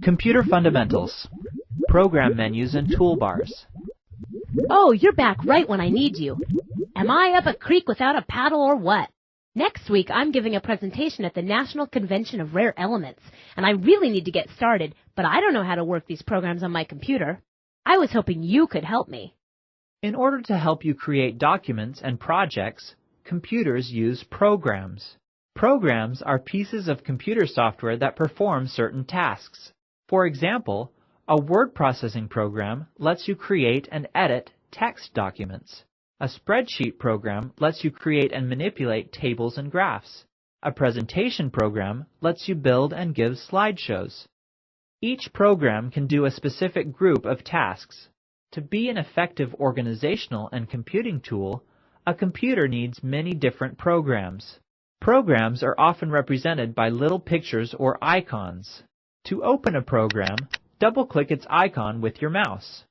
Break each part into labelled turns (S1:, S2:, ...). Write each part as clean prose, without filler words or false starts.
S1: Computer fundamentals, program menus and toolbars.
S2: Oh, you're back right when I need you. Am I up a creek without a paddle or what? Next week, I'm giving a presentation at the National Convention of Rare Elements, and I really need to get started, but I don't know how to work these programs on my computer. I was hoping you could help me.
S1: In order to help you create documents and projects, computers use programs. Programs are pieces of computer software that perform certain tasks. For example, a word processing program lets you create and edit text documents. A spreadsheet program lets you create and manipulate tables and graphs. A presentation program lets you build and give slideshows. Each program can do a specific group of tasks. To be an effective organizational and computing tool, a computer needs many different programs. Programs are often represented by little pictures or icons. To open a program, double-click its icon with your mouse.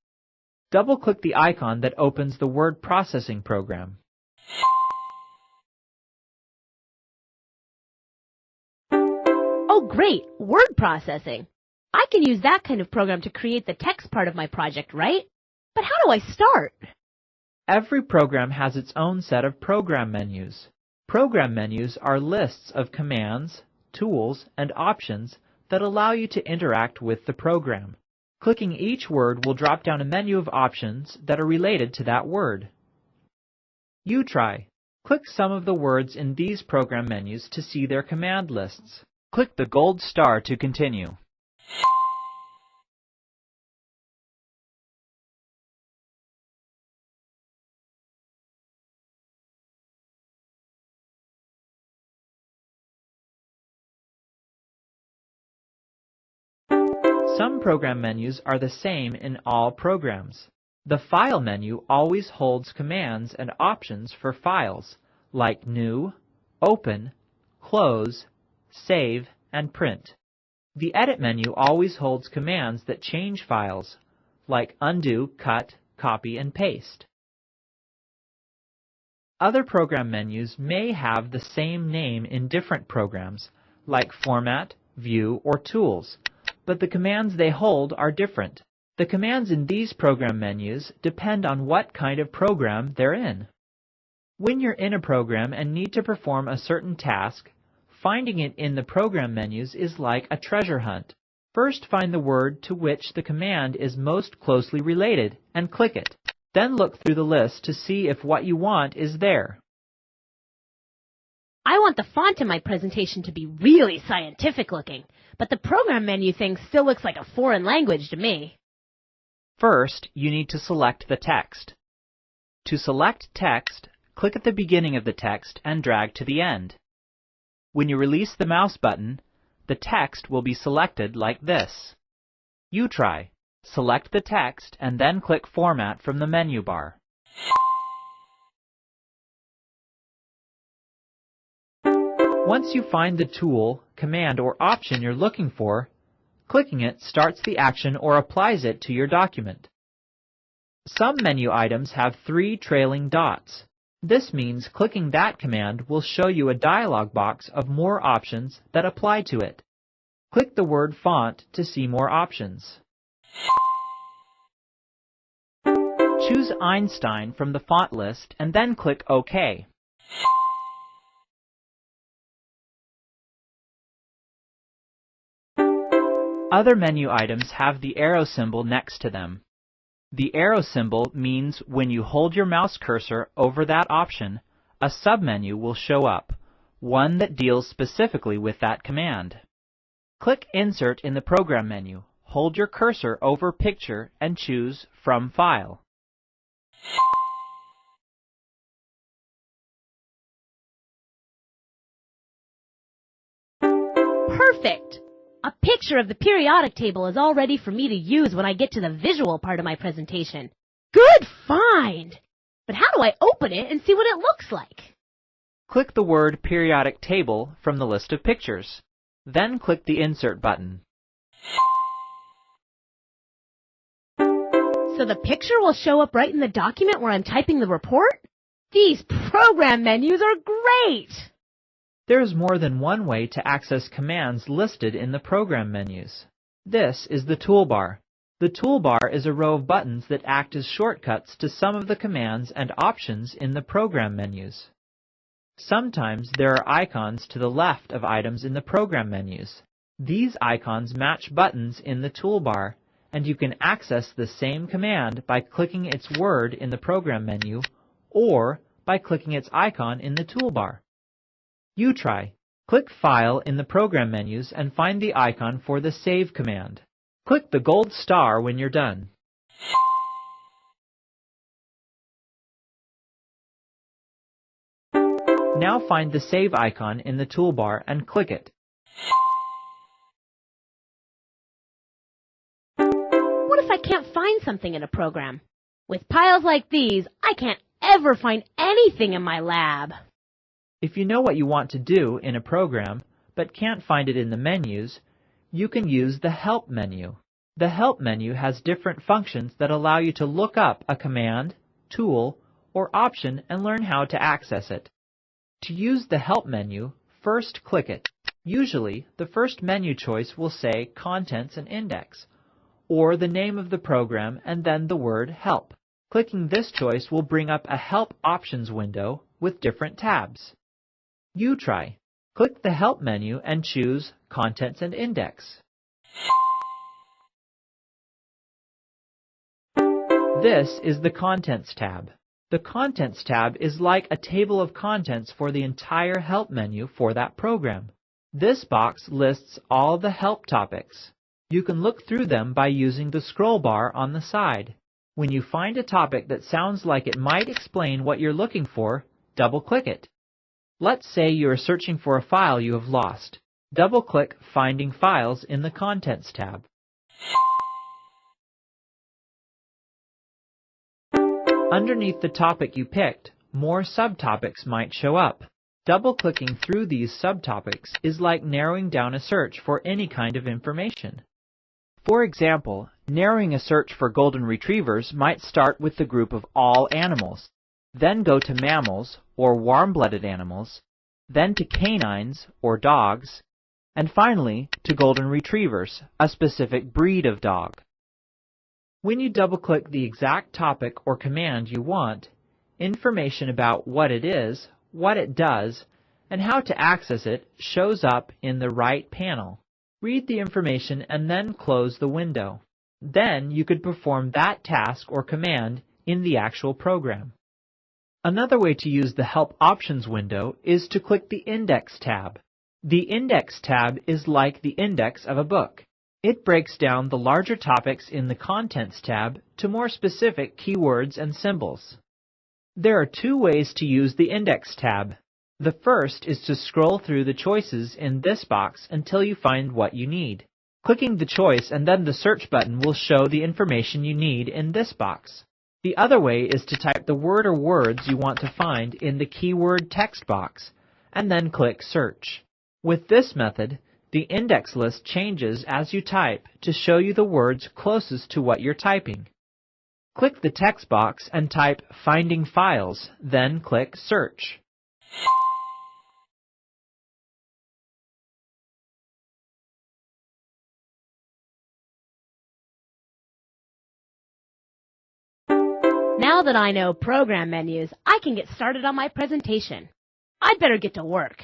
S1: Double-click the icon that opens the word processing program.
S2: Oh, great! Word processing! I can use that kind of program to create the text part of my project, right? But how do I start?
S1: Every program has its own set of program menus. Program menus are lists of commands, tools, and options that allow you to interact with the program. Clicking each word will drop down a menu of options that are related to that word. You try. Click some of the words in these program menus to see their command lists. Click the gold star to continue. Some program menus are the same in all programs. The File menu always holds commands and options for files, like New, Open, Close, Save, and Print. The Edit menu always holds commands that change files, like Undo, Cut, Copy, and Paste. Other program menus may have the same name in different programs, like Format, View, or Tools, but the commands they hold are different. The commands in these program menus depend on what kind of program they're in. When you're in a program and need to perform a certain task, finding it in the program menus is like a treasure hunt. First, find the word to which the command is most closely related and click it. Then look through the list to see if what you want is there.
S2: I want the font in my presentation to be really scientific looking, but the program menu thing still looks like a foreign language to me.
S1: First, you need to select the text. To select text, click at the beginning of the text and drag to the end. When you release the mouse button, the text will be selected like this. You try. Select the text and then click Format from the menu bar. Once you find the tool, command, or option you're looking for, clicking it starts the action or applies it to your document. Some menu items have 3 trailing dots. This means clicking that command will show you a dialog box of more options that apply to it. Click the word Font to see more options. Choose Einstein from the font list and then click OK. Other menu items have the arrow symbol next to them. The arrow symbol means when you hold your mouse cursor over that option, a submenu will show up, one that deals specifically with that command. Click Insert in the program menu, hold your cursor over Picture, and choose From File.
S2: Perfect! A picture of the periodic table is all ready for me to use when I get to the visual part of my presentation. Good find! But how do I open it and see what it looks like?
S1: Click the word Periodic Table from the list of pictures. Then click the Insert button.
S2: So the picture will show up right in the document where I'm typing the report? These program menus are great!
S1: There is more than one way to access commands listed in the program menus. This is the toolbar. The toolbar is a row of buttons that act as shortcuts to some of the commands and options in the program menus. Sometimes there are icons to the left of items in the program menus. These icons match buttons in the toolbar, and you can access the same command by clicking its word in the program menu or by clicking its icon in the toolbar. You try. Click File in the program menus and find the icon for the Save command. Click the gold star when you're done. Now find the Save icon in the toolbar and click it.
S2: What if I can't find something in a program? With piles like these, I can't ever find anything in my lab.
S1: If you know what you want to do in a program, but can't find it in the menus, you can use the Help menu. The Help menu has different functions that allow you to look up a command, tool, or option and learn how to access it. To use the Help menu, first click it. Usually, the first menu choice will say Contents and Index, or the name of the program and then the word Help. Clicking this choice will bring up a Help Options window with different tabs. You try. Click the Help menu and choose Contents and Index. This is the Contents tab. The Contents tab is like a table of contents for the entire Help menu for that program. This box lists all the Help topics. You can look through them by using the scroll bar on the side. When you find a topic that sounds like it might explain what you're looking for, double-click it. Let's say you are searching for a file you have lost. Double-click Finding Files in the Contents tab. Underneath the topic you picked, more subtopics might show up. Double-clicking through these subtopics is like narrowing down a search for any kind of information. For example, narrowing a search for golden retrievers might start with the group of all animals, then go to mammals or warm-blooded animals, then to canines or dogs, and finally to golden retrievers, a specific breed of dog. When you double-click the exact topic or command you want, information about what it is, what it does, and how to access it shows up in the right panel. Read the information and then close the window. Then you could perform that task or command in the actual program. Another way to use the Help Options window is to click the Index tab. The Index tab is like the index of a book. It breaks down the larger topics in the Contents tab to more specific keywords and symbols. There are two ways to use the Index tab. The first is to scroll through the choices in this box until you find what you need. Clicking the choice and then the search button will show the information you need in this box. The other way is to type the word or words you want to find in the keyword text box and then click Search. With this method, the index list changes as you type to show you the words closest to what you're typing. Click the text box and type Finding Files, then click Search.
S2: Now that I know program menus, I can get started on my presentation. I'd better get to work.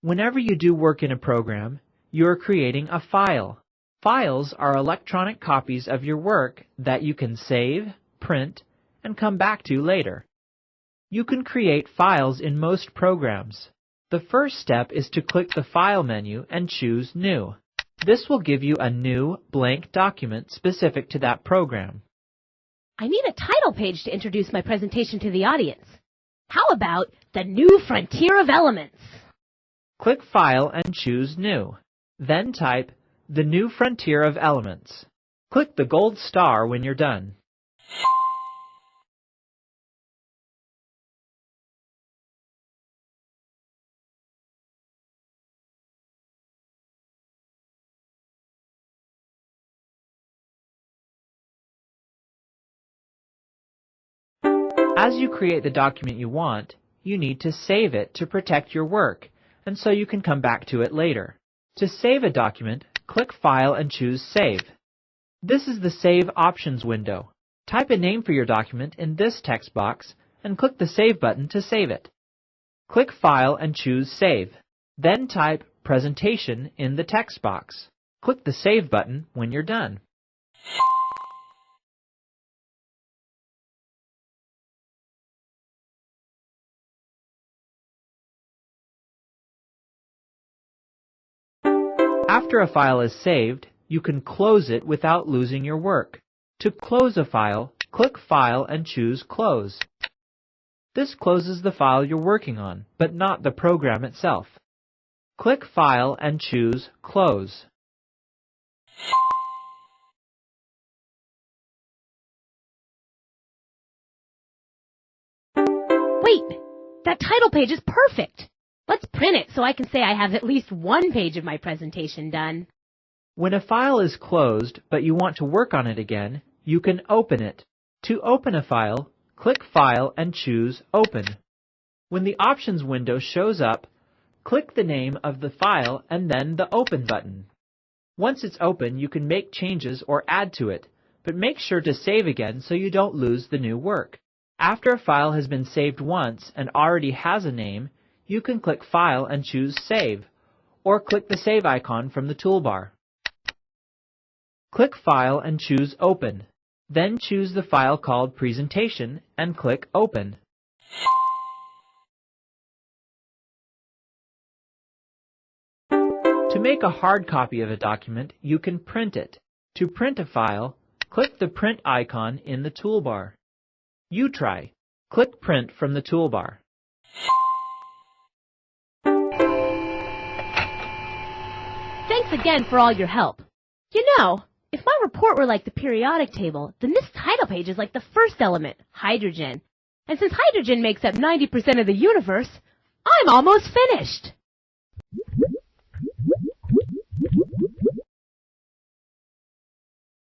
S1: Whenever you do work in a program, you are creating a file. Files are electronic copies of your work that you can save, print, and come back to later. You can create files in most programs. The first step is to click the File menu and choose New. This will give you a new, blank document specific to that program.
S2: I need a title page to introduce my presentation to the audience. How about The New Frontier of Elements?
S1: Click File and choose New. Then type The New Frontier of Elements. Click the gold star when you're done. As you create the document you want, you need to save it to protect your work, and so you can come back to it later. To save a document, click File and choose Save. This is the Save Options window. Type a name for your document in this text box and click the Save button to save it. Click File and choose Save. Then type Presentation in the text box. Click the Save button when you're done. After a file is saved, you can close it without losing your work. To close a file, click File and choose Close. This closes the file you're working on, but not the program itself. Click File and choose Close.
S2: Wait, that title page is perfect. Let's print it so I can say I have at least one page of my presentation done.
S1: When a file is closed, but you want to work on it again, you can open it. To open a file, click File and choose Open. When the Options window shows up, click the name of the file and then the Open button. Once it's open, you can make changes or add to it, but make sure to save again so you don't lose the new work. After a file has been saved once and already has a name, you can click File and choose Save, or click the Save icon from the toolbar. Click File and choose Open. Then choose the file called Presentation and click Open. To make a hard copy of a document, you can print it. To print a file, click the Print icon in the toolbar. You try. Click Print from the toolbar.
S2: Thanks again for all your help. You know, if my report were like the periodic table, then this title page is like the first element, hydrogen. And since hydrogen makes up 90% of the universe, I'm almost finished.